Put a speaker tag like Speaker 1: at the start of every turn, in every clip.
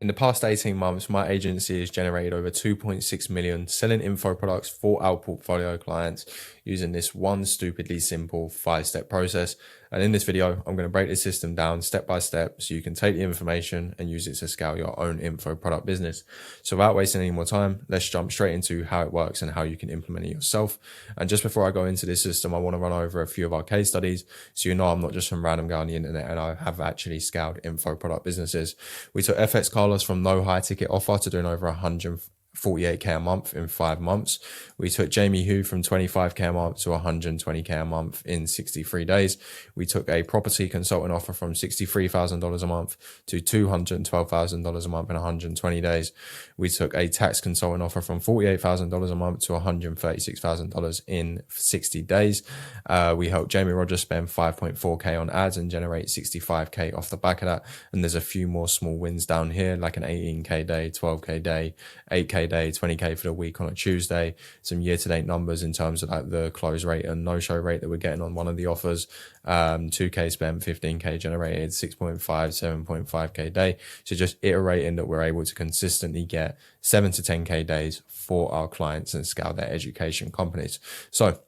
Speaker 1: In the past 18 months, my agency has generated over 2.6 million selling info products for our portfolio clients using this one stupidly simple 5-step process. And in this video, I'm going to break this system down step by step so you can take the information and use it to scale your own info product business. So without wasting any more time, let's jump straight into how it works and how you can implement it yourself. And just before I go into this system, I want to run over a few of our case studies so you know I'm not just some random guy on the internet, and I have actually scaled info product businesses. We took FX Carlos from no high ticket offer to doing over 148k a month in 5 months. We took Jamie Hu from 25k a month to 120k a month in 63 days. We took a property consultant offer from $63,000 a month to $212,000 a month in 120 days. We took a tax consultant offer from $48,000 a month to $136,000 in 60 days. We helped Jamie Rogers spend 5.4k on ads and generate 65k off the back of that. And there's a few more small wins down here, like an 18k day, 12k day, 8k day, 20k for the week on a Tuesday. Some year-to-date numbers in terms of like the close rate and no-show rate that we're getting on one of the offers. 2k spent, 15k generated, 6.5, 7.5k day. So just iterating that we're able to consistently get 7 to 10k days for our clients and scale their education companies. So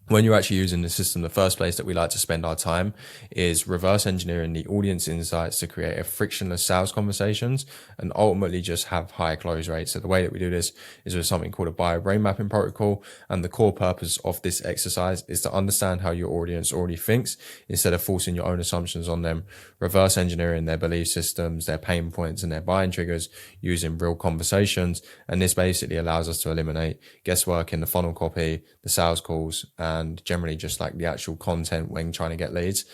Speaker 1: when you're actually using the system, the first place that we like to spend our time is reverse engineering the audience insights to create a frictionless sales conversations and ultimately just have high close rates. So the way that we do this is with something called a Biobrain Mapping protocol. And the core purpose of this exercise is to understand how your audience already thinks instead of forcing your own assumptions on them, reverse engineering their belief systems, their pain points and their buying triggers using real conversations. And this basically allows us to eliminate guesswork in the funnel copy, the sales calls, and generally just like the actual content when trying to get leads.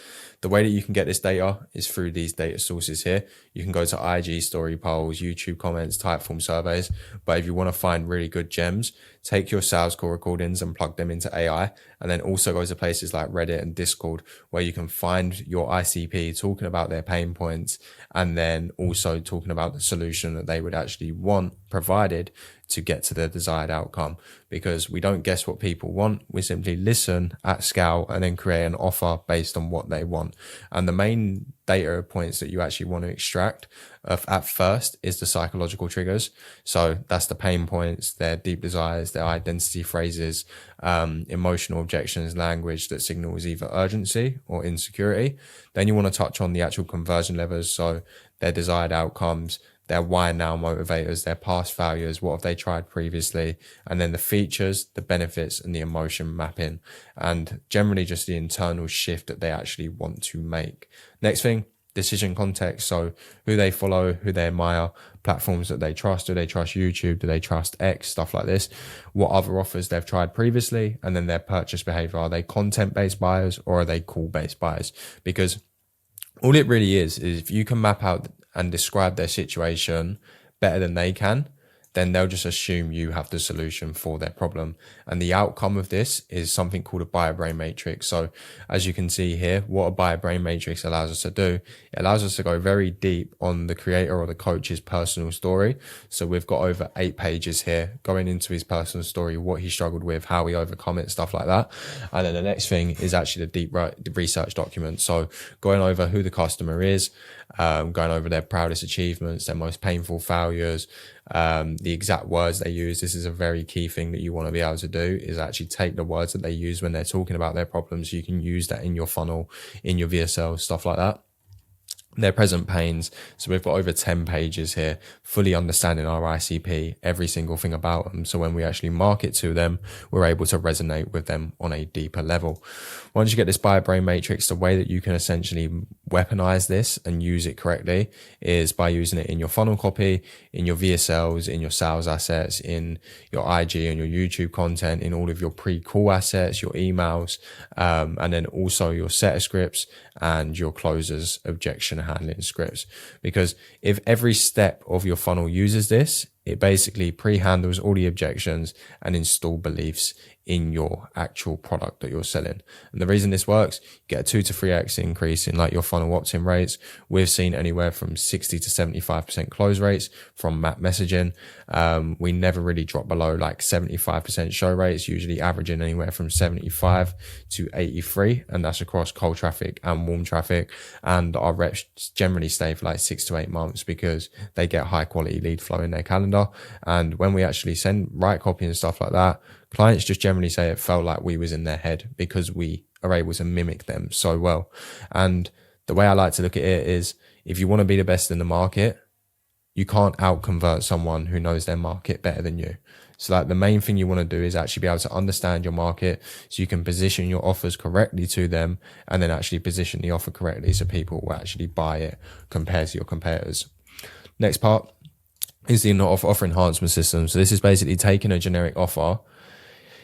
Speaker 1: The way that you can get this data is through these data sources here. You can go to IG story polls, YouTube comments, Typeform surveys. But if you want to find really good gems, take your sales call recordings and plug them into AI. And then also go to places like Reddit and Discord, where you can find your ICP talking about their pain points and then also talking about the solution that they would actually want provided to get to the desired outcome. Because we don't guess what people want, we simply listen at scale and then create an offer based on what they want. And the main data points that you actually want to extract at first is the psychological triggers. So that's the pain points, their deep desires, their identity phrases, emotional objections, language that signals either urgency or insecurity. Then you want to touch on the actual conversion levers, so their desired outcomes, their why now motivators, their past failures, what have they tried previously, and then the features, the benefits, and the emotion mapping, and generally just the internal shift that they actually want to make. Next thing, decision context. So who they follow, who they admire, platforms that they trust. Do they trust YouTube? Do they trust X? Stuff like this. What other offers they've tried previously, and then their purchase behavior. Are they content-based buyers or are they call-based buyers? Because all it really is if you can map out and describe their situation better than they can, then they'll just assume you have the solution for their problem. And the outcome of this is something called a Biobrain Matrix. So as you can see here, what a Biobrain Matrix allows us to do, it allows us to go very deep on the creator or the coach's personal story. So we've got over 8 pages here going into his personal story, what he struggled with, how he overcome it, stuff like that. And then the next thing is actually the deep research document. So going over who the customer is, going over their proudest achievements, their most painful failures, the exact words they use. This is a very key thing that you want to be able to do, is actually take the words that they use when they're talking about their problems. You can use that in your funnel, in your VSL, stuff like that. Their present pains. So we've got over 10 pages here, fully understanding our ICP, every single thing about them. So when we actually market to them, we're able to resonate with them on a deeper level. Once you get this Biobrain Matrix, the way that you can essentially weaponize this and use it correctly is by using it in your funnel copy, in your VSLs, in your sales assets, in your IG and your YouTube content, in all of your pre-call assets, your emails, and then also your setter scripts and your closers objection handling scripts. Because if every step of your funnel uses this, it basically pre-handles all the objections and install beliefs in your actual product that you're selling. And the reason this works, you get a 2 to 3x increase in like your funnel opt-in rates. We've seen anywhere from 60 to 75% close rates from map messaging. We never really drop below like 75% show rates, usually averaging anywhere from 75 to 83. And that's across cold traffic and warm traffic. And our reps generally stay for like 6 to 8 months because they get high quality lead flow in their calendar. And when we actually send right copy and stuff like that, clients just generally say it felt like we was in their head because we are able to mimic them so well. And the way I like to look at it is, if you want to be the best in the market, you can't out convert someone who knows their market better than you. So like the main thing you want to do is actually be able to understand your market so you can position your offers correctly to them, and then actually position the offer correctly so people will actually buy it compared to your competitors. Next part is the offer enhancement system. So this is basically taking a generic offer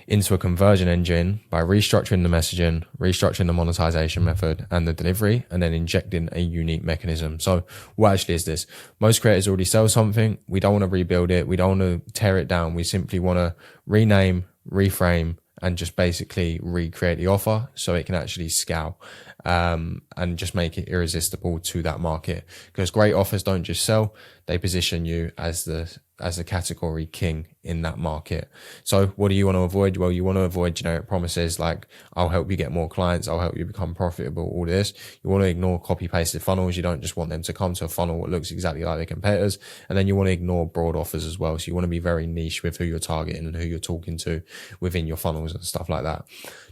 Speaker 1: into a conversion engine by restructuring the messaging, restructuring the monetization method and the delivery, and then injecting a unique mechanism. So what actually is this? Most creators already sell something. We don't want to rebuild it. We don't want to tear it down. We simply want to rename, reframe, and just basically recreate the offer so it can actually scale, and just make it irresistible to that market. Because great offers don't just sell, they position you as the category king in that market. So what do you want to avoid? Well, you want to avoid generic promises like, I'll help you get more clients, I'll help you become profitable, all this. You want to ignore copy pasted funnels. You don't just want them to come to a funnel that looks exactly like their competitors. And then you want to ignore broad offers as well. So you want to be very niche with who you're targeting and who you're talking to within your funnels and stuff like that.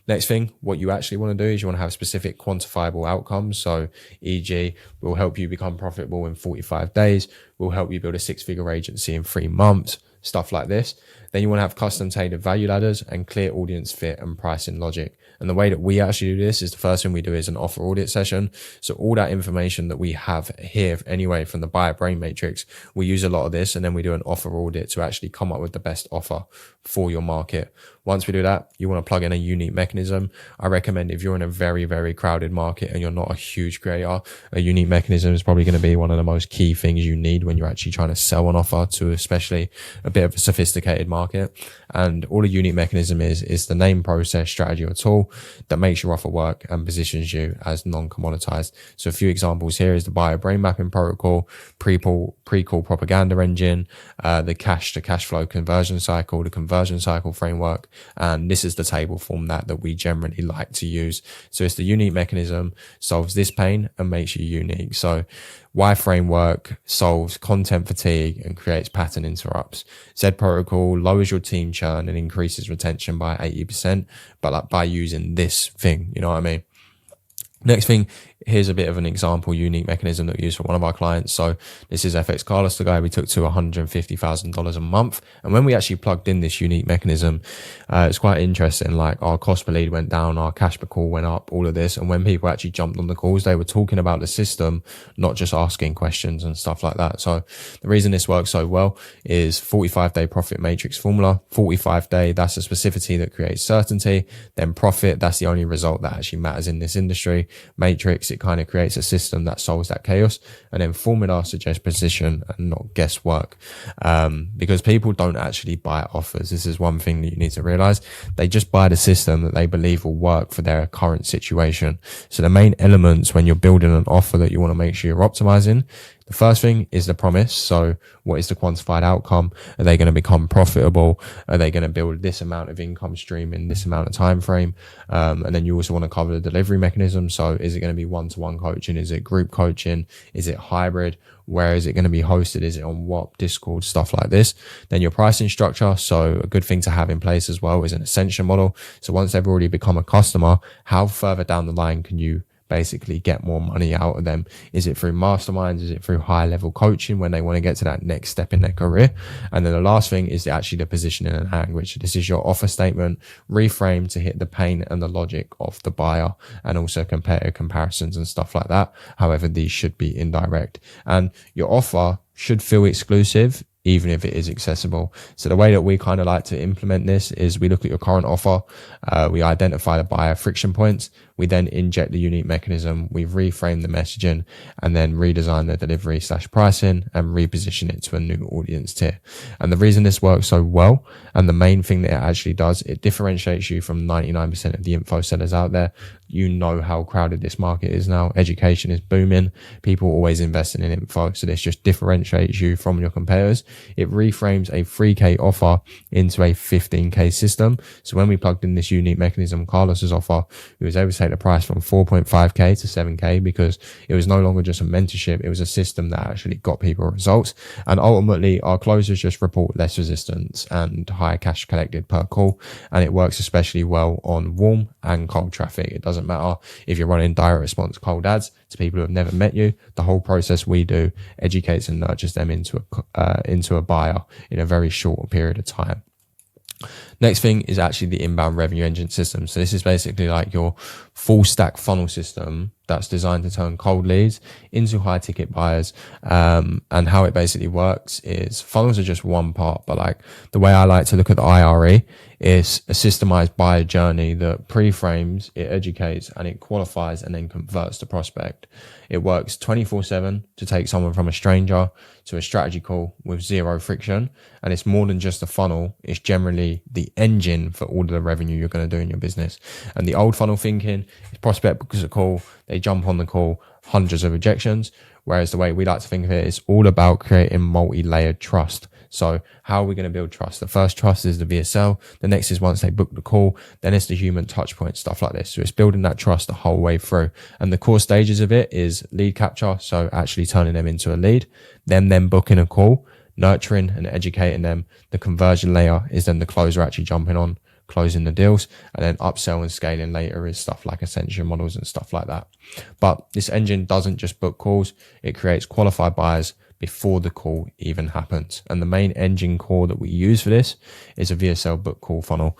Speaker 1: Next thing, what you actually want to do is you want to have specific quantifiable outcomes. So e.g., we'll help you become profitable in 45 days. We'll help you build a 6-figure agency in 3 months, stuff like this. Then you want to have custom tailored value ladders and clear audience fit and pricing logic. And the way that we actually do this is, the first thing we do is an offer audit session. So all that information that we have here anyway from the Biobrain matrix, we use a lot of this, and then we do an offer audit to actually come up with the best offer for your market. Once we do that, you want to plug in a unique mechanism. I recommend, if you're in a very, very crowded market and you're not a huge creator, a unique mechanism is probably going to be one of the most key things you need when you're actually trying to sell an offer to especially a bit of a sophisticated market. And all a unique mechanism is the name, process, strategy, or tool that makes your offer work and positions you as non-commoditized. So a few examples here is the Biobrain Mapping protocol, Precool propaganda engine, the cash to cash flow conversion cycle, the conversion cycle framework. And this is the table form that we generally like to use. So it's the unique mechanism, solves this pain and makes you unique. So Y framework solves content fatigue and creates pattern interrupts. Z protocol lowers your team churn and increases retention by 80%, but like by using this thing, you know what I mean? Next thing, here's a bit of an example unique mechanism that we use for one of our clients. So this is FX Carlos, the guy we took to $150,000 a month. And when we actually plugged in this unique mechanism, it's quite interesting. Like, our cost per lead went down, our cash per call went up, all of this. And when people actually jumped on the calls, they were talking about the system, not just asking questions and stuff like that. So the reason this works so well is 45-day profit matrix formula. 45-day, that's a specificity that creates certainty. Then profit, that's the only result that actually matters in this industry. Matrix, it kind of creates a system that solves that chaos. And then formula suggests precision and not guesswork, because people don't actually buy offers. This is one thing that you need to realize. They just buy the system that they believe will work for their current situation. So the main elements when you're building an offer that you want to make sure you're optimizing, the first thing is the promise. So what is the quantified outcome? Are they going to become profitable? Are they going to build this amount of income stream in this amount of time frame? And then you also want to cover the delivery mechanism. So is it going to be one-to-one coaching? Is it group coaching? Is it hybrid? Where is it going to be hosted? Is it on what? Discord, stuff like this. Then your pricing structure. So a good thing to have in place as well is an ascension model. So once they've already become a customer, how further down the line can you basically get more money out of them? Is it through masterminds? Is it through high level coaching when they want to get to that next step in their career? And then the last thing is actually the positioning and language. This is your offer statement reframed to hit the pain and the logic of the buyer, and also comparative comparisons and stuff like that. However, these should be indirect, and your offer should feel exclusive even if it is accessible. So the way that we kind of like to implement this is we look at your current offer, we identify the buyer friction points, We then inject the unique mechanism, we reframe the messaging, and then redesign the delivery / pricing and reposition it to a new audience tier. And the reason this works so well, and the main thing that it actually does, it differentiates you from 99% of the info sellers out there. You know how crowded this market is now. Education is booming. People are always investing in info. So this just differentiates you from your competitors. It reframes a 3K offer into a 15K system. So when we plugged in this unique mechanism, Carlos's offer, we was able to take the price from 4.5K to 7K because it was no longer just a mentorship. It was a system that actually got people results. And ultimately our closers just report less resistance and higher cash collected per call. And it works especially well on warm and cold traffic. It doesn't matter if you're running direct response cold ads to people who have never met you. The whole process we do educates and nurtures them into a buyer in a very short period of time. Next thing is actually the inbound revenue engine system. So this is basically like your full stack funnel system that's designed to turn cold leads into high ticket buyers. And how it basically works is funnels are just one part, but like the way I like to look at the IRE is a systemized buyer journey that pre-frames, it educates, and it qualifies and then converts the prospect. It works 24/7 to take someone from a stranger to a strategy call with zero friction. And it's more than just a funnel. It's generally the engine for all of the revenue you're going to do in your business. And the old funnel thinking is prospect books a call, they jump on the call, hundreds of rejections. Whereas the way we like to think of it is all about creating multi-layered trust. So how are we going to build trust? The first trust is the VSL. The next is once they book the call, then it's the human touch point, stuff like this. So it's building that trust the whole way through. And the core stages of it is lead capture. So actually turning them into a lead, then booking a call, nurturing and educating them. The conversion layer is then the closer actually jumping on, closing the deals, and then upsell and scaling later is stuff like ascension models and stuff like that. But this engine doesn't just book calls, it creates qualified buyers before the call even happens. And the main engine core that we use for this is a VSL book call funnel.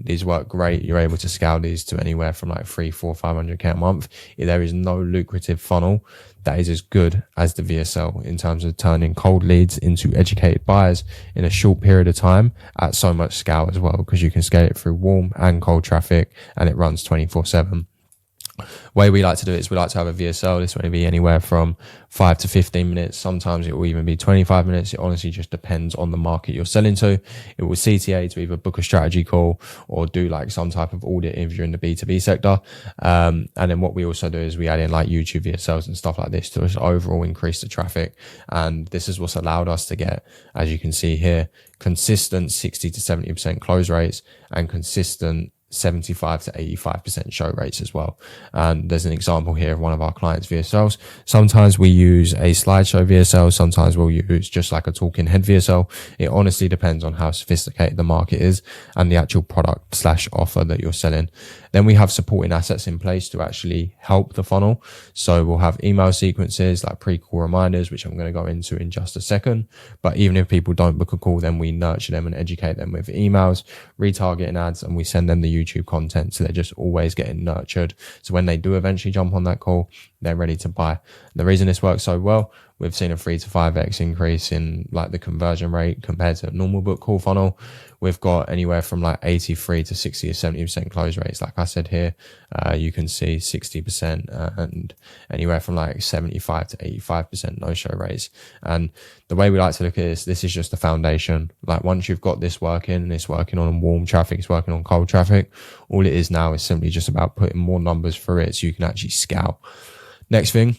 Speaker 1: These work great. You're able to scale these to anywhere from like 300, 400, 500K a month. There is no lucrative funnel that is as good as the VSL in terms of turning cold leads into educated buyers in a short period of time at so much scale as well, because you can scale it through warm and cold traffic and it runs 24/7. Way we like to do it is we like to have a VSL. This may be anywhere from 5 to 15 minutes. Sometimes it will even be 25 minutes. It honestly just depends on the market you're selling to. It will CTA to either book a strategy call or do like some type of audit if you're in the B2B sector. And then what we also do is we add in like YouTube VSLs and stuff like this to just overall increase the traffic. And this is what's allowed us to get, as you can see here, consistent 60 to 70% close rates and consistent 75 to 85% show rates as well. And there's an example here of one of our clients' VSLs. Sometimes we use a slideshow VSL. Sometimes we'll use just like a talking head VSL. It honestly depends on how sophisticated the market is and the actual product / offer that you're selling. Then we have supporting assets in place to actually help the funnel. So we'll have email sequences like pre-call reminders, which I'm going to go into in just a second. But even if people don't book a call, then we nurture them and educate them with emails, retargeting ads, and we send them the YouTube content. So they're just always getting nurtured. So when they do eventually jump on that call, they're ready to buy. The reason this works so well, we've seen a 3 to 5x increase in like the conversion rate compared to a normal book call funnel. We've got anywhere from like 83 to 60 or 70% close rates. Like I said here, you can see 60% and anywhere from like 75 to 85% no-show rates. And the way we like to look at this is just the foundation. Like once you've got this working and it's working on warm traffic, it's working on cold traffic, all it is now is simply just about putting more numbers through it so you can actually scale. Next thing,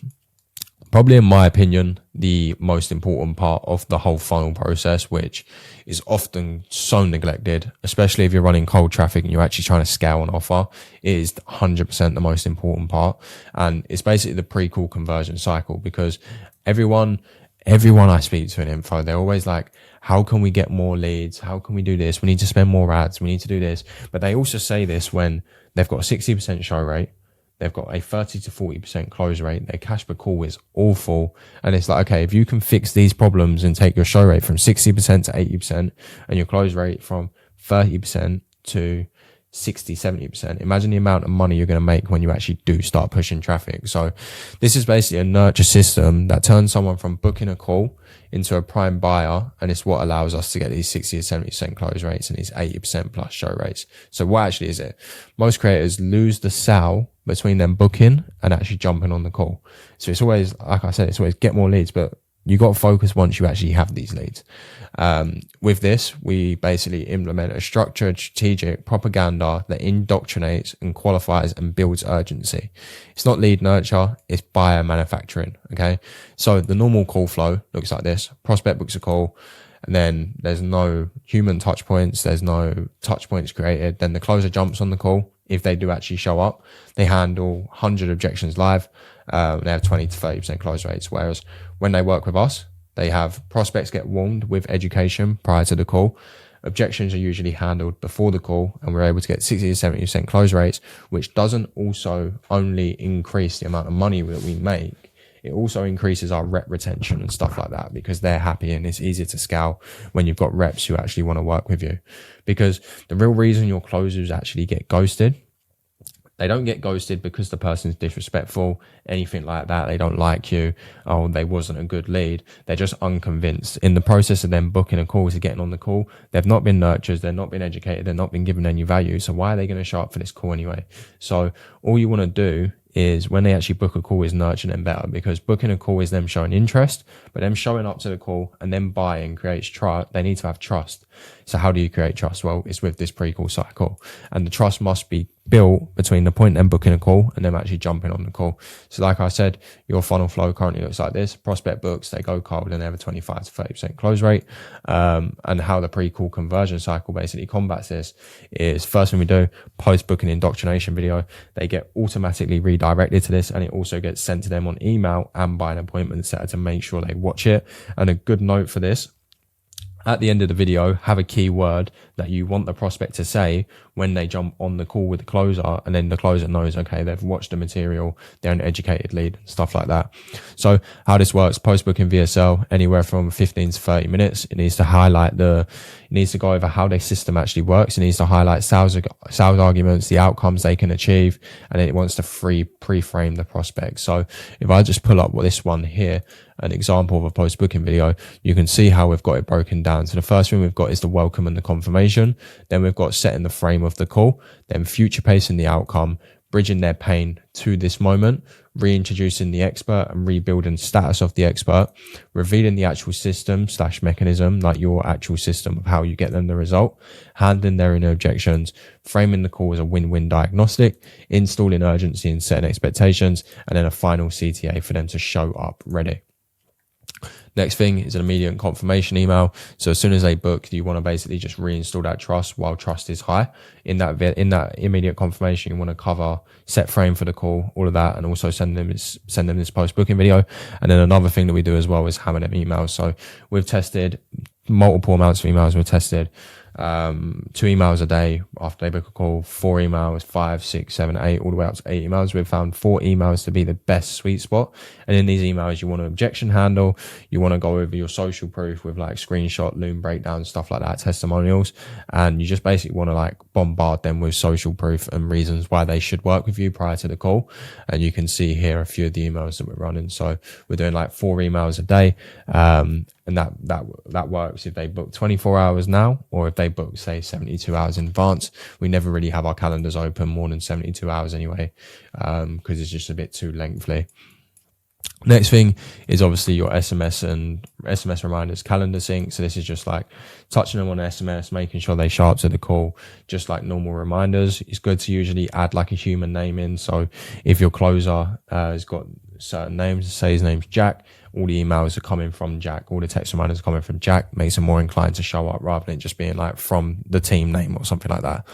Speaker 1: probably in my opinion, the most important part of the whole funnel process, which is often so neglected, especially if you're running cold traffic and you're actually trying to scale an offer, is 100% the most important part. And it's basically the pre-call conversion cycle, because everyone I speak to in info, they're always like, how can we get more leads? How can we do this? We need to spend more ads. We need to do this. But they also say this when they've got a 60% show rate. They've got a 30 to 40% close rate. Their cash per call is awful. And it's like, okay, if you can fix these problems and take your show rate from 60% to 80% and your close rate from 30% to 60, 70%, imagine the amount of money you're going to make when you actually do start pushing traffic. So this is basically a nurture system that turns someone from booking a call into a prime buyer, and it's what allows us to get these 60 to 70% close rates and these 80% plus show rates. So what actually is it? Most creators lose the sale between them booking and actually jumping on the call. So it's always, like I said, it's always get more leads, but you got to focus once you actually have these leads. With this, we basically implement a structured, strategic propaganda that indoctrinates and qualifies and builds urgency. It's not lead nurture, it's buyer manufacturing. Okay. So the normal call flow looks like this. Prospect books a call, and then there's no human touch points. There's no touch points created. Then the closer jumps on the call. If they do actually show up, they handle 100 objections live. They have 20 to 30% close rates. Whereas when they work with us, they have prospects get warmed with education prior to the call. Objections are usually handled before the call, and we're able to get 60 to 70% close rates, which doesn't also only increase the amount of money that we make. It also increases our rep retention and stuff like that, because they're happy and it's easier to scale when you've got reps who actually want to work with you. Because the real reason your closers actually get ghosted, they don't get ghosted because the person's disrespectful, anything like that. They don't like you. Oh, they wasn't a good lead. They're just unconvinced. In the process of them booking a call to getting on the call, they've not been nurtured. They've not been educated. They've not been given any value. So why are they going to show up for this call anyway? So all you want to do is when they actually book a call is nurture them better, because booking a call is them showing interest, but them showing up to the call and then buying creates trust. They need to have trust. So how do you create trust? Well, it's with this pre-call cycle, and the trust must be built between the point them booking a call and them actually jumping on the call. So like I said, your funnel flow currently looks like this. Prospect books, they go cold and they have a 25 to 30% close rate. And how the pre-call conversion cycle basically combats this is, first thing we do, post-booking indoctrination video, they get automatically redirected to this, and it also gets sent to them on email and by an appointment setter to make sure they watch it. And a good note for this, at the end of the video, have a keyword that you want the prospect to say when they jump on the call with the closer, and then the closer knows, okay, they've watched the material, they're an educated lead, stuff like that. So how this works, post-booking VSL, anywhere from 15 to 30 minutes. It needs to highlight it needs to go over how their system actually works. It needs to highlight sales arguments, the outcomes they can achieve, and then it wants to pre-frame the prospect. So if I just pull up this one here, an example of a post-booking video, you can see how we've got it broken down. So the first thing we've got is the welcome and the confirmation. Then we've got setting the frame of the call, then future pacing the outcome, bridging their pain to this moment, reintroducing the expert and rebuilding status of the expert, revealing the actual system / mechanism, like your actual system of how you get them the result, handling their inner objections, framing the call as a win-win diagnostic, installing urgency and setting expectations, and then a final CTA for them to show up ready. Next thing is an immediate confirmation email. So as soon as they book, you want to basically just reinstall that trust while trust is high. In that immediate confirmation, you want to cover set frame for the call, all of that, and also send them this post-booking video. And then another thing that we do as well is hammer them emails. So we've tested multiple amounts of emails. We've tested 2 emails a day after they book a call, 4 emails, 5, 6, 7, 8, all the way up to 8 emails. We've found 4 emails to be the best sweet spot. And in these emails, you want to objection handle, you want to go over your social proof with like screenshot, loom breakdown, stuff like that, testimonials. And you just basically want to like bombard them with social proof and reasons why they should work with you prior to the call. And you can see here a few of the emails that we're running. So we're doing like 4 emails a day. And that works if they book 24 hours now, or if they book, say, 72 hours in advance. We never really have our calendars open more than 72 hours anyway, because it's just a bit too lengthy. Next thing is obviously your SMS reminders, calendar sync. So this is just like touching them on SMS, making sure they show up to the call, just like normal reminders. It's good to usually add like a human name in. So if your closer has got certain names, say his name's Jack, all the emails are coming from Jack, all the text reminders are coming from Jack, makes them more inclined to show up rather than just being like from the team name or something like that.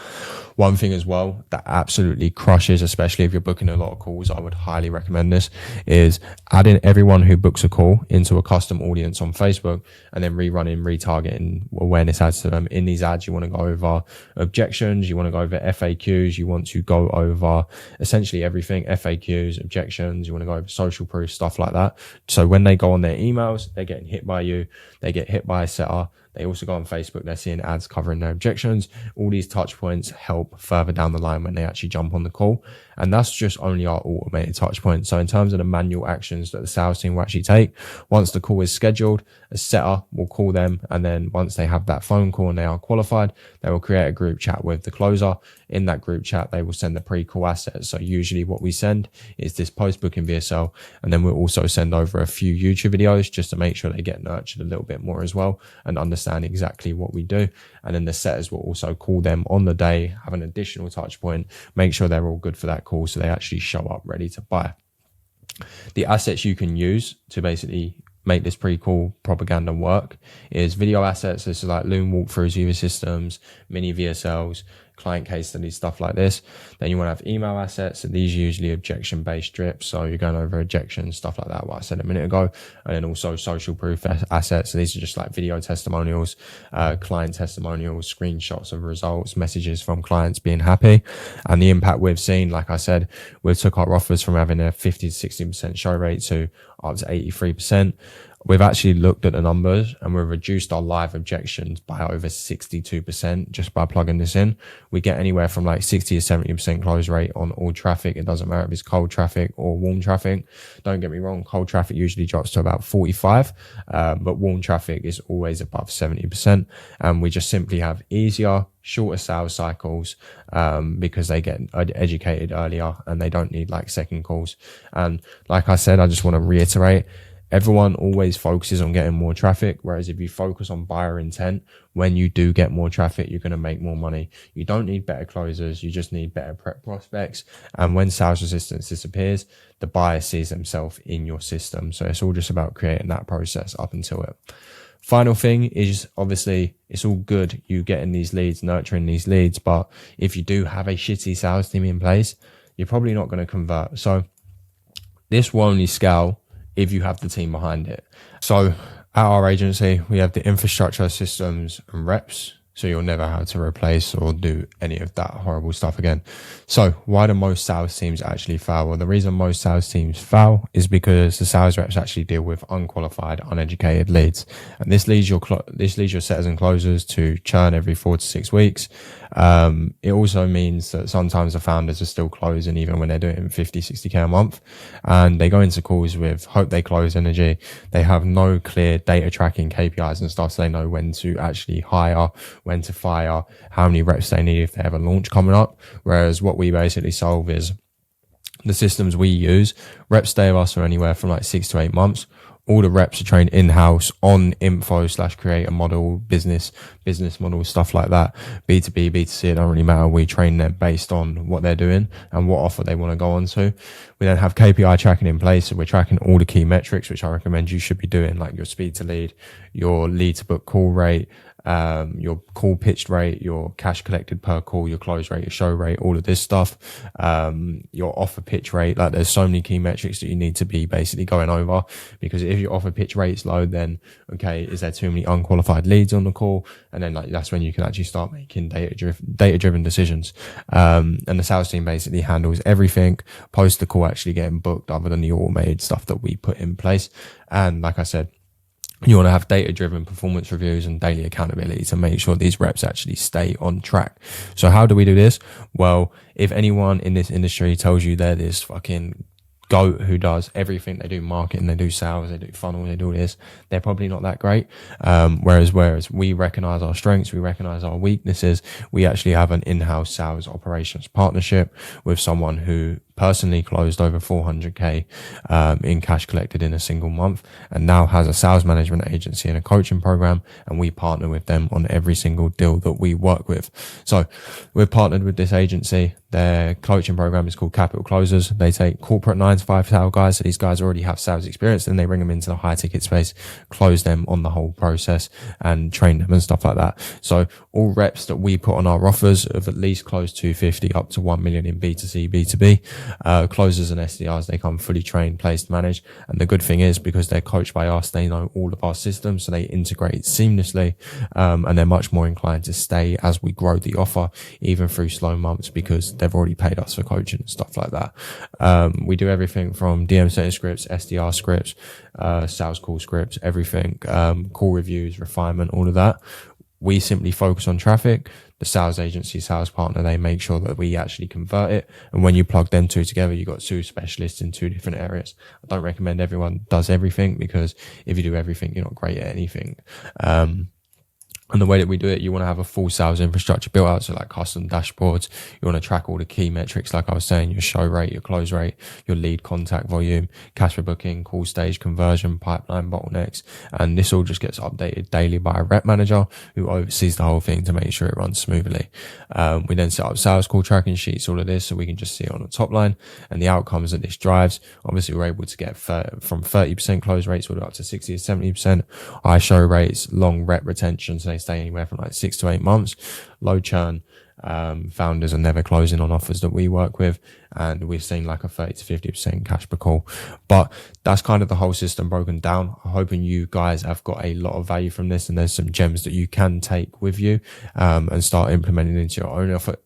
Speaker 1: One thing as well that absolutely crushes, especially if you're booking a lot of calls, I would highly recommend this, is adding everyone who books a call into a custom audience on Facebook and then retargeting awareness ads to them. In these ads, you want to go over objections, you want to go over FAQs, you want to go over essentially everything, FAQs, objections, you want to go over social proof, stuff like that. So when they go on their emails, they're getting hit by you, they get hit by a setter, They also go on Facebook, they're seeing ads covering their objections. All these touch points help further down the line when they actually jump on the call. And that's just only our automated touch points. So in terms of the manual actions that the sales team will actually take, once the call is scheduled, a setter will call them. And then once they have that phone call and they are qualified, they will create a group chat with the closer. In that group chat, they will send the Precool Assets. So usually what we send is this post-booking VSL, and then we'll also send over a few YouTube videos just to make sure they get nurtured a little bit more as well and understand exactly what we do. And then the setters will also call them on the day, have an additional touch point, make sure they're all good for that call so they actually show up ready to buy. The assets you can use to basically make this Precool propaganda work is video assets. This is like Loom walkthroughs, user systems, mini VSLs, client case studies, stuff like this. Then you want to have email assets, and these are usually objection based drips. So you're going over objections, stuff like that, what I said a minute ago. And then also social proof assets. So these are just like video testimonials, client testimonials, screenshots of results, messages from clients being happy. And the impact we've seen, like I said, we took our offers from having a 50 to 60% show rate to up to 83%. We've actually looked at the numbers and we've reduced our live objections by over 62% just by plugging this in. We get anywhere from like 60 to 70% close rate on all traffic. It doesn't matter if it's cold traffic or warm traffic. Don't get me wrong, cold traffic usually drops to about 45, but warm traffic is always above 70%. And we just simply have easier, shorter sales cycles because they get educated earlier and they don't need like second calls. And like I said, I just want to reiterate, everyone always focuses on getting more traffic, whereas if you focus on buyer intent, when you do get more traffic, you're going to make more money. You don't need better closers, you just need better prep prospects. And when sales resistance disappears, the buyer sees themselves in your system. So it's all just about creating that process up until it. Final thing is, obviously, it's all good you getting these leads, nurturing these leads, but if you do have a shitty sales team in place, you're probably not going to convert. So this will only scale if you have the team behind it. So at our agency, we have the infrastructure, systems and reps. So you'll never have to replace or do any of that horrible stuff again. So why do most sales teams actually fail? Well, the reason most sales teams fail is because the sales reps actually deal with unqualified, uneducated leads. And this leads your setters and closers to churn every 4 to 6 weeks. It also means that sometimes the founders are still closing even when they're doing 50, 60K a month. And they go into calls with hope they close energy. They have no clear data tracking KPIs and stuff, so they know when to actually hire, when to fire, how many reps they need if they have a launch coming up. Whereas what we basically solve is the systems we use, reps stay with us for anywhere from like 6 to 8 months. All the reps are trained in-house on info/create a model, business model, stuff like that. B2B, B2C, it don't really matter. We train them based on what they're doing and what offer they want to go on to. We then have KPI tracking in place. So we're tracking all the key metrics, which I recommend you should be doing, like your speed to lead, your lead to book call rate, your call pitched rate, your cash collected per call, your close rate, your show rate, all of this stuff, your offer pitch rate. Like there's so many key metrics that you need to be basically going over, because if your offer pitch rate's low, then okay, is there too many unqualified leads on the call? And then like that's when you can actually start making data driven decisions. And the sales team basically handles everything post the call actually getting booked, other than the automated stuff that we put in place. And like I said, you want to have data-driven performance reviews and daily accountability to make sure these reps actually stay on track. So how do we do this? Well, if anyone in this industry tells you they're this fucking goat who does everything, they do marketing, they do sales, they do funnel, they do this, they're probably not that great. Whereas we recognize our strengths, we recognize our weaknesses. We actually have an in-house sales operations partnership with someone who personally closed over 400K in cash collected in a single month, and now has a sales management agency and a coaching program, and we partner with them on every single deal that we work with. So we're partnered with this agency. Their coaching program is called Capital Closers. They take corporate 9 to 5 sales guys. So these guys already have sales experience, and they bring them into the high ticket space, close them on the whole process and train them and stuff like that. So all reps that we put on our offers of at least close to 250 up to 1 million in B2C, B2B. Closers and SDRs, they come fully trained, placed, managed. And the good thing is, because they're coached by us, they know all of our systems, so they integrate seamlessly, and they're much more inclined to stay as we grow the offer, even through slow months, because they've already paid us for coaching and stuff like that. We do everything from DM setting scripts, SDR scripts, sales call scripts, everything, call reviews, refinement, all of that. We simply focus on traffic. The sales agency, sales partner, they make sure that we actually convert it. And when you plug them two together, you've got two specialists in two different areas. I don't recommend everyone does everything, because if you do everything, you're not great at anything. And the way that we do it, you want to have a full sales infrastructure built out. So like custom dashboards, you want to track all the key metrics, like I was saying, your show rate, your close rate, your lead contact volume, cash per booking, call stage conversion, pipeline bottlenecks. And this all just gets updated daily by a rep manager who oversees the whole thing to make sure it runs smoothly. We then set up sales call tracking sheets, all of this, so we can just see it on the top line and the outcomes that this drives. Obviously, we're able to get from 30% close rates all the way up to 60 to 70%. High show rates, long rep retention, so they stay anywhere from like 6 to 8 months. Low churn. Founders are never closing on offers that we work with, and we've seen like a 30 to 50% cash per call. But that's kind of the whole system broken down. I'm hoping you guys have got a lot of value from this, and there's some gems that you can take with you and start implementing into your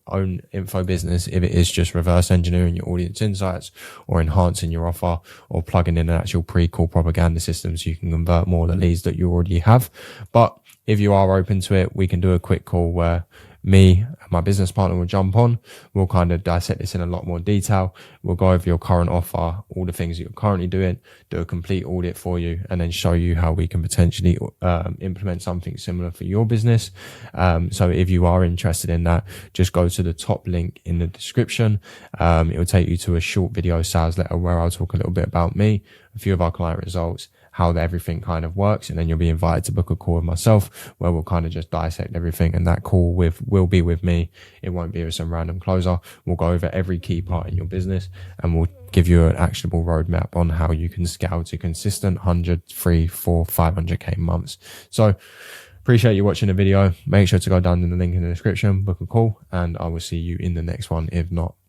Speaker 1: own info business, if it is just reverse engineering your audience insights, or enhancing your offer, or plugging in an actual pre-call propaganda system so you can convert more of the leads that you already have. But if you are open to it, we can do a quick call where me and my business partner will jump on. We'll kind of dissect this in a lot more detail. We'll go over your current offer, all the things that you're currently doing, do a complete audit for you, and then show you how we can potentially implement something similar for your business. So if you are interested in that, just go to the top link in the description. It will take you to a short video sales letter where I'll talk a little bit about me, a few of our client results, how everything kind of works, and then you'll be invited to book a call with myself where we'll kind of just dissect everything. And that call will be with me. It won't be with some random closer. We'll go over every key part in your business, and we'll give you an actionable roadmap on how you can scale to consistent 100, 3, 4, 500k months. So appreciate you watching the video. Make sure to go down in the link in the description, book a call, and I will see you in the next one, if not